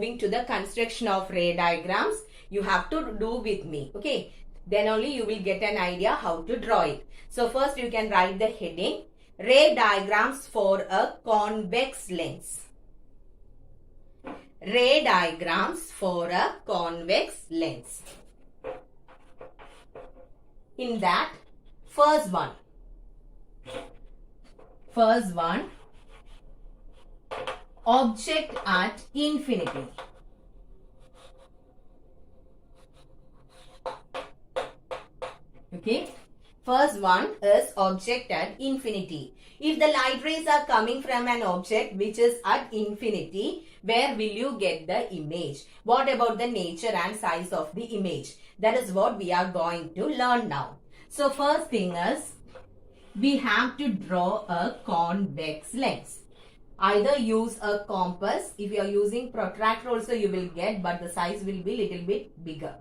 Moving to the construction of ray diagrams, you have to do with me. Okay, then only you will get an idea how to draw it. So first you can write the heading, ray diagrams for a convex lens. Ray diagrams for a convex lens. In that, first one, object at infinity. Okay, first one is object at infinity. If the light rays are coming from an object which is at infinity, where will you get the image? What about the nature and size of the image? That is what we are going to learn now. So first thing is, we have to draw a convex lens. Either use a compass. If you are using protractor also you will get, but the size will be little bit bigger.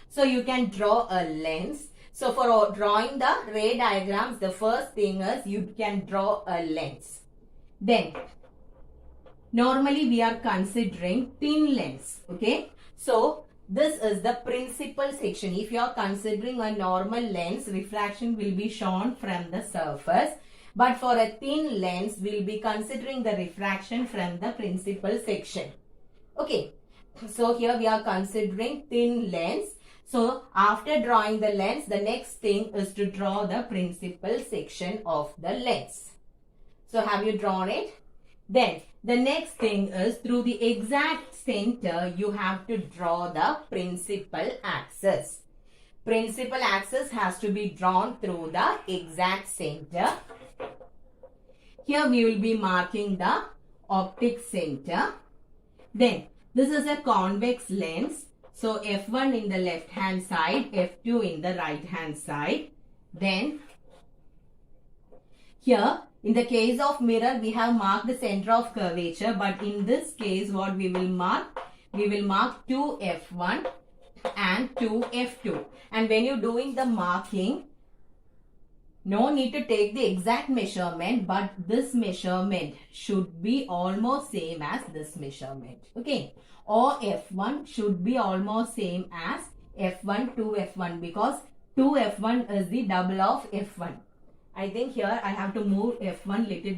So you can draw a lens. So for drawing the ray diagrams, the first thing is you can draw a lens. Then normally we are considering thin lens. Okay. So this is the principal section. If you are considering a normal lens, refraction will be shown from the surface. But for a thin lens, we will be considering the refraction from the principal section. Okay. So here we are considering thin lens. So after drawing the lens, the next thing is to draw the principal section of the lens. So have you drawn it? Then the next thing is, through the exact center, you have to draw the principal axis. Principal axis has to be drawn through the exact center. Here we will be marking the optic center. Then this is a convex lens. So F1 in the left hand side, F2 in the right hand side. Then here in the case of mirror, we have marked the center of curvature. But in this case, what we will mark? We will mark 2F1 and 2F2. And when you're doing the marking, no need to take the exact measurement, but this measurement should be almost same as this measurement. Okay. Or F1 should be almost same as F1 to F1, because 2F1 is the double of F1. I think here I have to move F1 little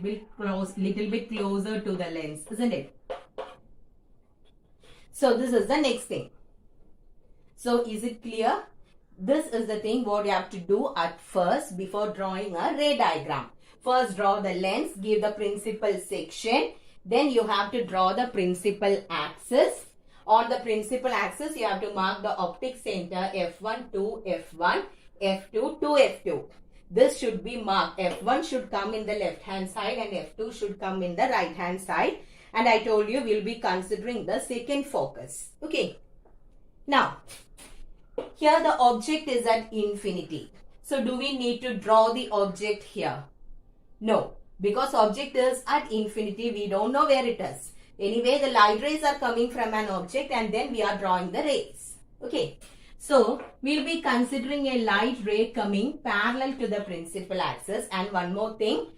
bit closer to the lens, isn't it? So this is the next thing. So is it clear? This is the thing what you have to do at first before drawing a ray diagram. First draw the lens, give the principal section. Then you have to draw the principal axis. On the principal axis, you have to mark the optic center F1 to F1, F2 to F2. This should be marked. F1 should come in the left hand side and F2 should come in the right hand side. And I told you we'll be considering the second focus. Okay. Now, here the object is at infinity. So do we need to draw the object here? No. Because object is at infinity, we don't know where it is. Anyway, the light rays are coming from an object and then we are drawing the rays. Okay. So, we'll be considering a light ray coming parallel to the principal axis. And one more thing,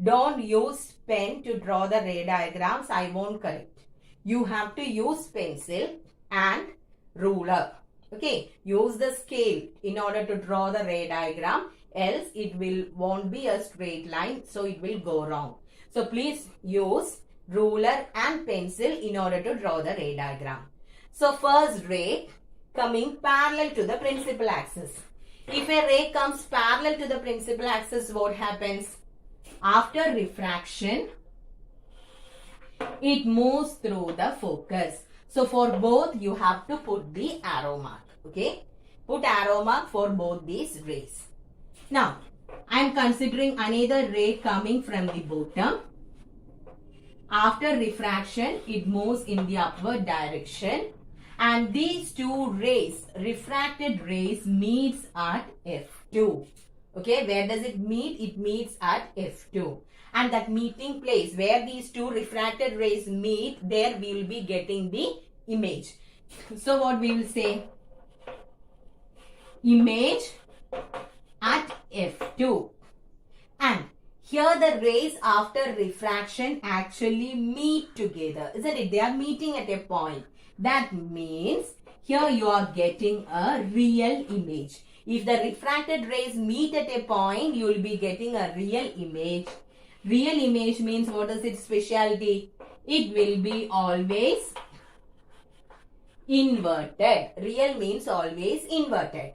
don't use pen to draw the ray diagrams. I won't correct. You have to use pencil and ruler. Okay. Use the scale in order to draw the ray diagram. Else it won't be a straight line, so it will go wrong. So please use ruler and pencil in order to draw the ray diagram. So first ray coming parallel to the principal axis. If a ray comes parallel to the principal axis, what happens? After refraction, it moves through the focus. So for both you have to put the arrow mark. Okay, put arrow mark for both these rays. Now, I am considering another ray coming from the bottom. After refraction, it moves in the upward direction. And these two rays, refracted rays, meets at F2. Okay, where does it meet? It meets at F2. And that meeting place where these two refracted rays meet, there we will be getting the image. So what we will say? Image at F2. And here the rays after refraction actually meet together, isn't it? They are meeting at a point. That means here you are getting a real image. If the refracted rays meet at a point, you will be getting a real image. Real image means what is its specialty? It will be always inverted. Real means always inverted.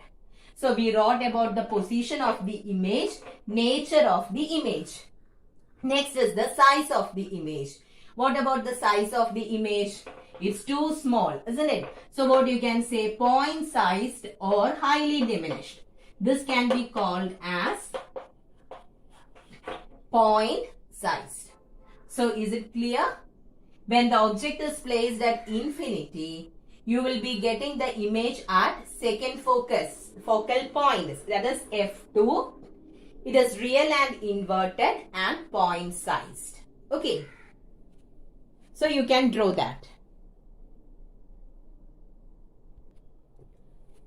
So we wrote about the position of the image, nature of the image. Next is the size of the image. What about the size of the image? It's too small, isn't it? So what you can say, point sized or highly diminished. This can be called as point sized. So is it clear? When the object is placed at infinity, you will be getting the image at second focal point. That is F2. It is real and inverted and point sized. Okay. So you can draw that.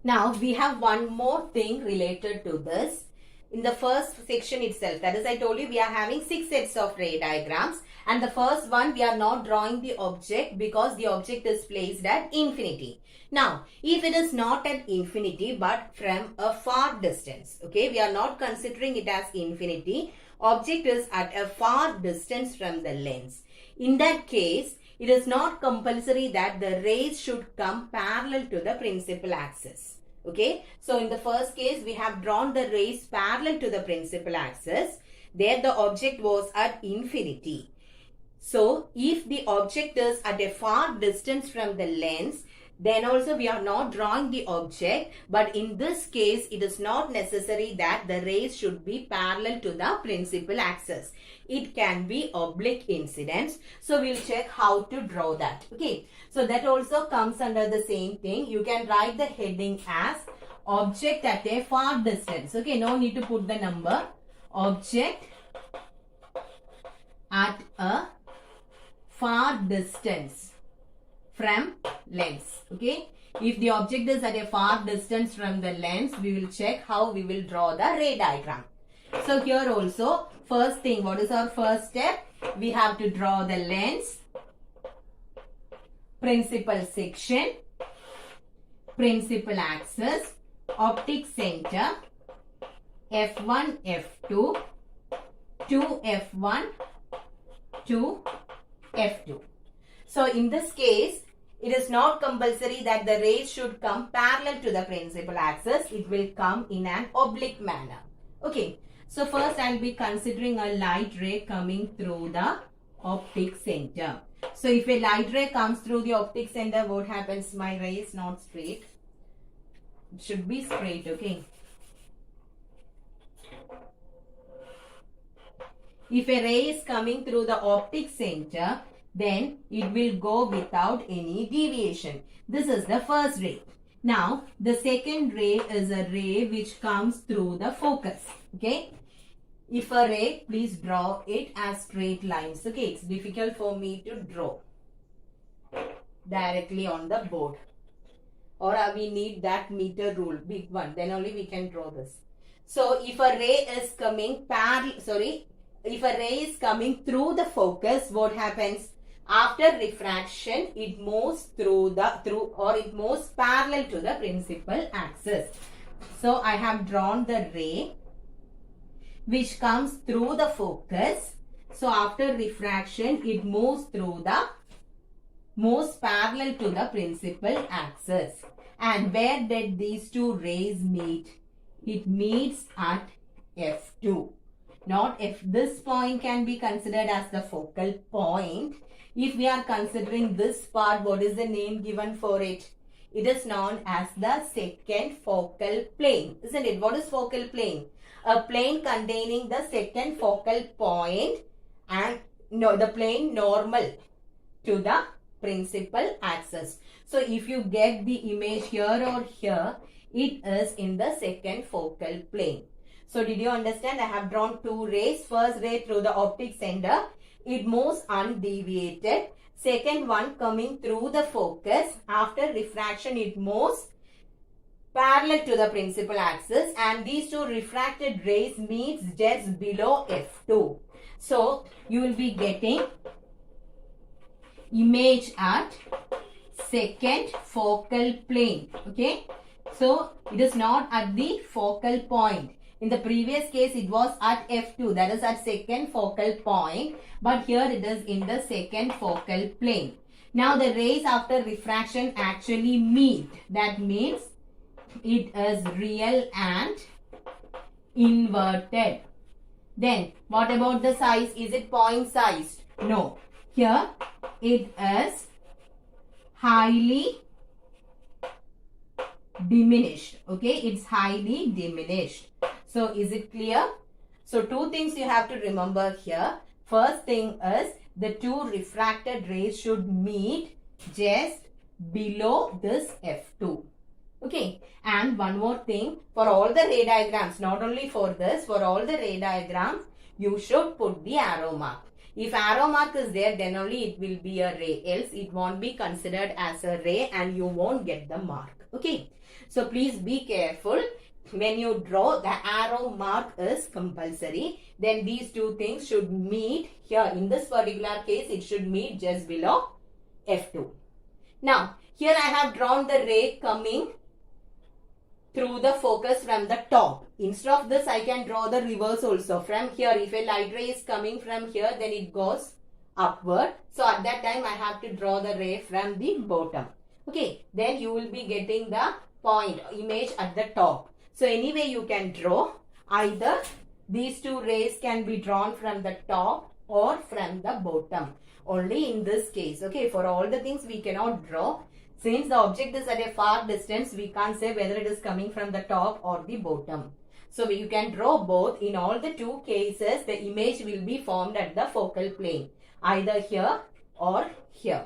Now we have one more thing related to this. In the first section itself, that is I told you we are having 6 sets of ray diagrams, and the first one we are not drawing the object because the object is placed at infinity. Now if it is not at infinity but from a far distance, okay, we are not considering it as infinity, object is at a far distance from the lens. In that case, it is not compulsory that the rays should come parallel to the principal axis. Okay, so in the first case, we have drawn the rays parallel to the principal axis. There the object was at infinity. So if the object is at a far distance from the lens, then also we are not drawing the object, but in this case it is not necessary that the rays should be parallel to the principal axis. It can be oblique incidence. So we'll check how to draw that. Okay, so that also comes under the same thing. You can write the heading as object at a far distance. Okay, no need to put the number. Object at a far distance from lens. Okay, if the object is at a far distance from the lens, we will check how we will draw the ray diagram. So here also, first thing, what is our first step? We have to draw the lens, principal section, principal axis, optic center, F1, F2, 2F1, 2F2. So in this case, it is not compulsory that the rays should come parallel to the principal axis. It will come in an oblique manner. Okay. So first I will be considering a light ray coming through the optic center. So if a light ray comes through the optic center, what happens? My ray is not straight. It should be straight, okay. If a ray is coming through the optic center, then it will go without any deviation. This is the first ray. Now, the second ray is a ray which comes through the focus, okay. If a ray, please draw it as straight lines. Okay, it's difficult for me to draw directly on the board. Or we need that meter rule, big one. Then only we can draw this. So, if a ray is coming if a ray is coming through the focus, what happens? After refraction, it moves it moves parallel to the principal axis. So, I have drawn the ray which comes through the focus. So after refraction, it moves parallel to the principal axis. And where did these two rays meet? It meets at F2. Not if this point can be considered as the focal point. If we are considering this part, what is the name given for it? It is known as the second focal plane. Isn't it? What is focal plane? A plane containing the second focal point and the plane normal to the principal axis. So if you get the image here or here, it is in the second focal plane. So did you understand? I have drawn two rays. First ray through the optic center. It moves undeviated. Second one coming through the focus. After refraction, it moves parallel to the principal axis, and these two refracted rays meets just below F2. So you will be getting image at second focal plane. Okay, so it is not at the focal point. In the previous case, it was at F2, that is at second focal point, but here it is in the second focal plane. Now the rays after refraction actually meet. That means it is real and inverted. Then what about the size? Is it point sized? No. Here it is highly diminished. Okay, it's highly diminished. So is it clear? So two things you have to remember here. First thing is the two refracted rays should meet just below this F2. Okay, and one more thing, for all the ray diagrams, not only for this, for all the ray diagrams, you should put the arrow mark. If arrow mark is there, then only it will be a ray, else it won't be considered as a ray and you won't get the mark. Okay, so please be careful. When you draw, the arrow mark is compulsory. Then these two things should meet here. In this particular case, it should meet just below F2. Now, here I have drawn the ray coming through the focus from the top. Instead of this, I can draw the reverse also. From here, if a light ray is coming from here, then it goes upward. So at that time, I have to draw the ray from the bottom. Okay, then you will be getting the point, image at the top. So anyway, you can draw either these two rays can be drawn from the top or from the bottom. Only in this case, okay, for all the things we cannot draw. Since the object is at a far distance, we can't say whether it is coming from the top or the bottom. So you can draw both. In all the two cases, the image will be formed at the focal plane, either here or here.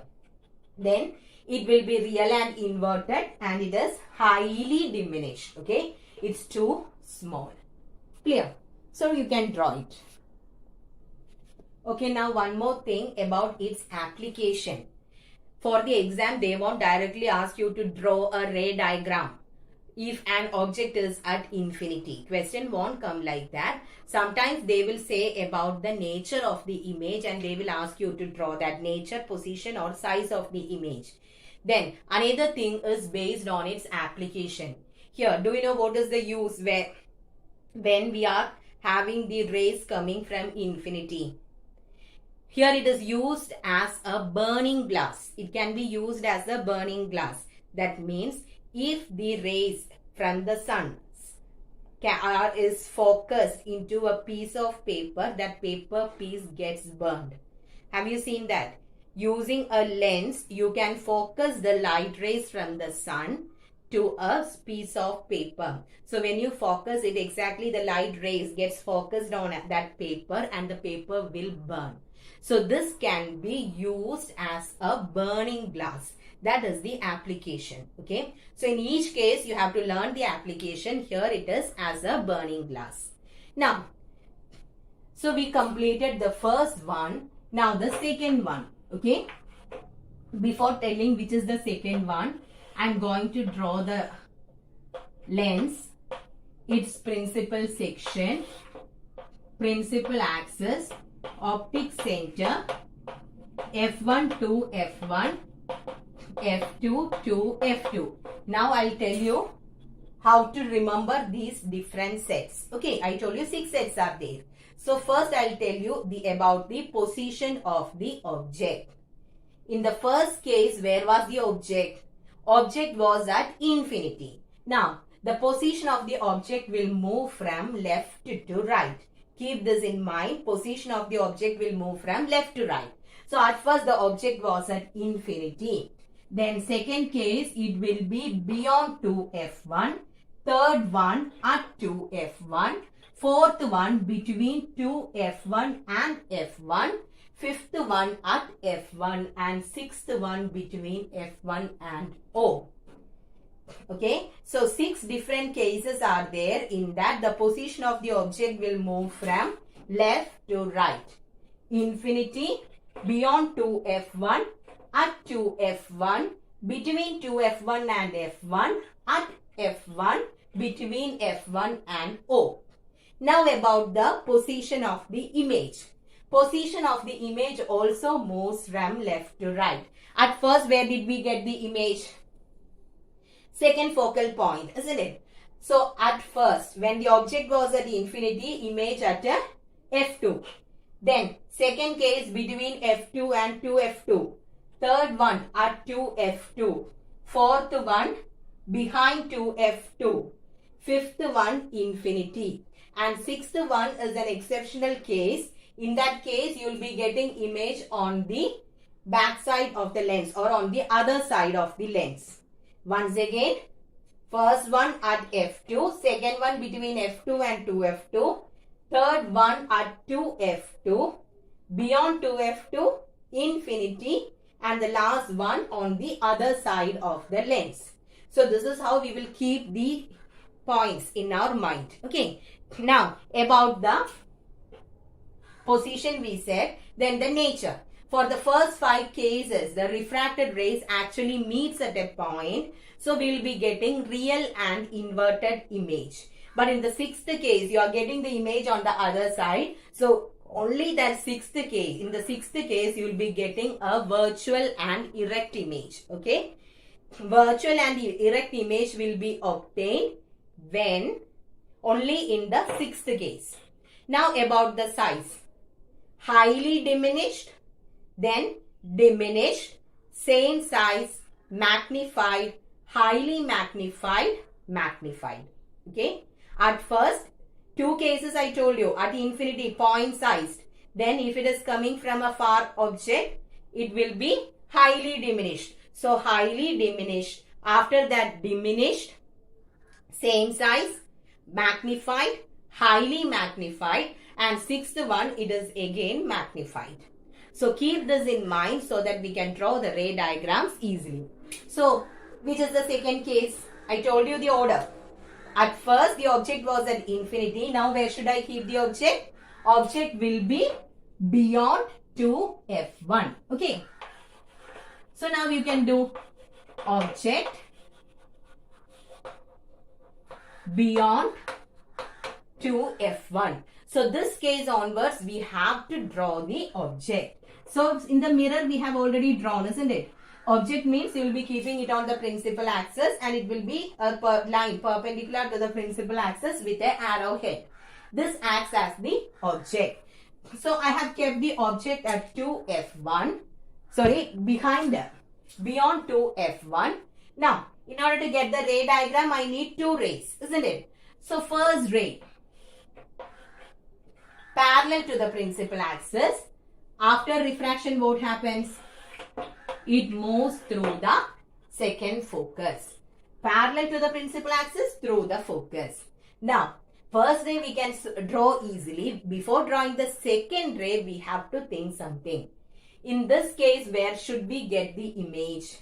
Then it will be real and inverted and it is highly diminished. Okay, it's too small. Clear? So you can draw it. Okay, now one more thing about its application. For the exam, they won't directly ask you to draw a ray diagram if an object is at infinity. Question won't come like that. Sometimes they will say about the nature of the image and they will ask you to draw that nature, position or size of the image. Then another thing is based on its application. Here, do you know what is the use when we are having the rays coming from infinity? Here it is used as a burning glass. It can be used as a burning glass. That means if the rays from the sun is focused into a piece of paper, that paper piece gets burned. Have you seen that? Using a lens, you can focus the light rays from the sun to a piece of paper. So when you focus it, exactly the light rays gets focused on that paper and the paper will burn. So this can be used as a burning glass. That is the application. Okay. So in each case, you have to learn the application. Here it is as a burning glass. Now, so we completed the first one. Now the second one. Okay. Before telling which is the second one, I am going to draw the lens, its principal section, principal axis, optic center, F1 to F1, F2 to F2. Now I'll tell you how to remember these different sets. Okay, I told you 6 sets are there. So first I'll tell you about the position of the object. In the first case, where was the object? Object was at infinity. Now, the position of the object will move from left to right. Keep this in mind. Position of the object will move from left to right. So, at first the object was at infinity. Then second case, it will be beyond 2f1. Third one at 2f1. Fourth one between 2f1 and f1. Fifth one at F1 and sixth one between F1 and O. Okay, so 6 different cases are there. In that, the position of the object will move from left to right. Infinity, beyond 2F1, at 2F1, between 2F1 and F1, at F1, between F1 and O. Now about the position of the image. Position of the image also moves from left to right. At first, where did we get the image? Second focal point, isn't it? So at first, when the object was at infinity, image at f2. Then second case between f2 and 2f2. Third one at 2f2. Fourth one behind 2f2. Fifth one infinity. And sixth one is an exceptional case. In that case, you will be getting image on the back side of the lens or on the other side of the lens. Once again, first one at f2, second one between f2 and 2f2, third one at 2f2, beyond 2f2, infinity, and the last one on the other side of the lens. So this is how we will keep the points in our mind. Okay. Now about the position we said, then the nature. For the first 5 cases, the refracted rays actually meets at a point. So we will be getting real and inverted image. But in the 6th case, you are getting the image on the other side. So only that 6th case, in the 6th case, you will be getting a virtual and erect image. Okay. Virtual and erect image will be obtained when only in the 6th case. Now about the size. Highly diminished, then diminished, same size, magnified, highly magnified, magnified. Okay. At first, 2 cases I told you, at infinity, point sized. Then if it is coming from a far object, it will be highly diminished. So highly diminished. After that, diminished, same size, magnified, highly magnified, and 6th one, it is again magnified. So keep this in mind so that we can draw the ray diagrams easily. So which is the second case? I told you the order. At first the object was at infinity. Now where should I keep the object? Object will be beyond 2f1. Okay. So now you can do object beyond 2f1. So this case onwards, we have to draw the object. So in the mirror, we have already drawn, isn't it? Object means you will be keeping it on the principal axis and it will be a line perpendicular to the principal axis with an arrow head. This acts as the object. So I have kept the object at 2f1. Sorry, beyond 2f1. Now, in order to get the ray diagram, I need 2 rays, isn't it? So first ray, parallel to the principal axis. After refraction, what happens? It moves through the second focus. Parallel to the principal axis through the focus. Now, first ray we can draw easily. Before drawing the second ray, we have to think something. In this case, where should we get the image?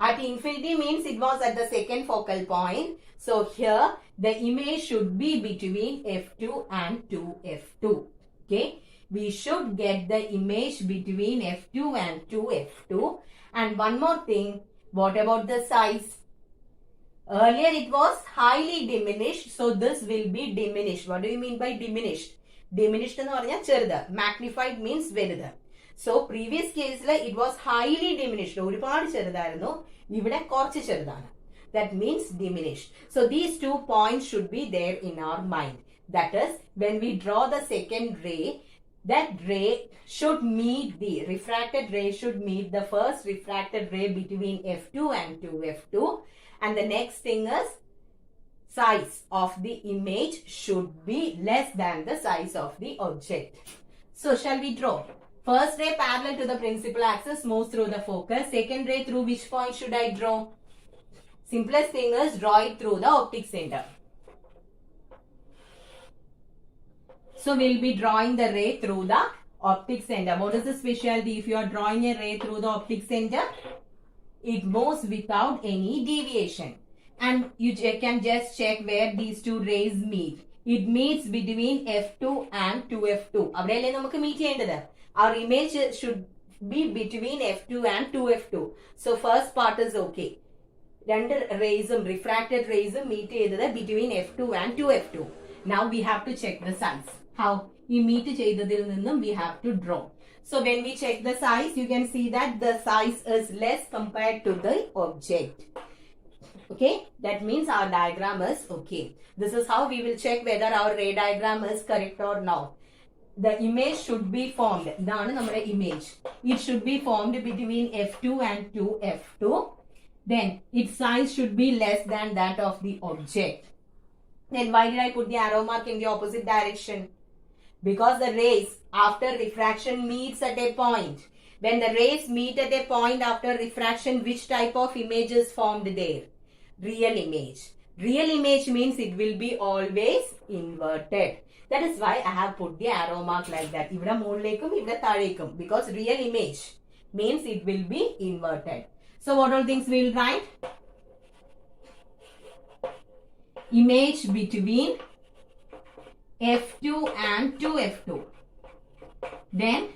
At infinity means it was at the second focal point. So here the image should be between f2 and 2f2. Okay. We should get the image between f2 and 2f2. And one more thing. What about the size? Earlier it was highly diminished. So this will be diminished. What do you mean by diminished? Diminished എന്ന് പറഞ്ഞാൽ ചെറുത്. Magnified means വലുത്. So previous case it was highly diminished. ഒരുപാട് ചെറുതായിരുന്നു. ഇവിടെ കുറച്ച് ചെറുതാണ്. That means diminished. So these 2 points should be there in our mind. That is, when we draw the second ray, that ray should meet the refracted ray should meet the first refracted ray between f2 and 2f2. And the next thing is, size of the image should be less than the size of the object. So shall we draw? First ray parallel to the principal axis moves through the focus. Second ray through which point should I draw? Simplest thing is draw it through the optic center. So we'll be drawing the ray through the optic center. What is the specialty? If you are drawing a ray through the optic center, it moves without any deviation. And you can just check where these 2 rays meet. It meets between f2 and 2f2. അവിടെയല്ലേ നമുക്ക് meet ചെയ്യേണ്ടത്? Our image should be between f2 and 2f2. So first part is okay. രണ്ട് raysum refracted raysum meet ചെയ്തത് between f2 and 2f2. Now we have to check the size. How? ഈ meet ചെയ്തതിൽ നിന്നും we have to draw. So when we check the size, you can see that the size is less compared to the object. Okay, that means our diagram is okay. This is how we will check whether our ray diagram is correct or not. The image should be formed. That's our image. It should be formed between F2 and 2F2. Then its size should be less than that of the object. Then why did I put the arrow mark in the opposite direction? Because the rays after refraction meets at a point. When the rays meet at a point after refraction, which type of image is formed there? Real image. Real image means it will be always inverted. That is why I have put the arrow mark like that. Because real image means it will be inverted. So what all things we will write? Image between F2 and 2F2. Then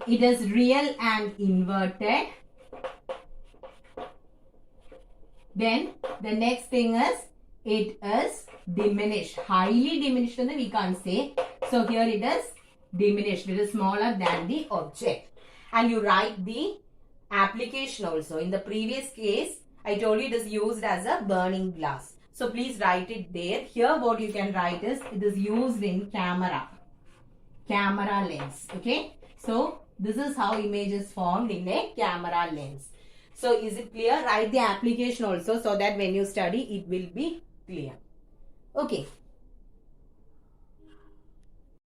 it is real and inverted. Then the next thing is it is diminished. Highly diminished we can't say. So here it is diminished. It is smaller than the object. And you write the application also. In the previous case, I told you it is used as a burning glass. So please write it there. Here what you can write is it is used in camera lens. Okay. So this is how image is formed in a camera lens. So is it clear? Write the application also so that when you study it will be clear. Okay.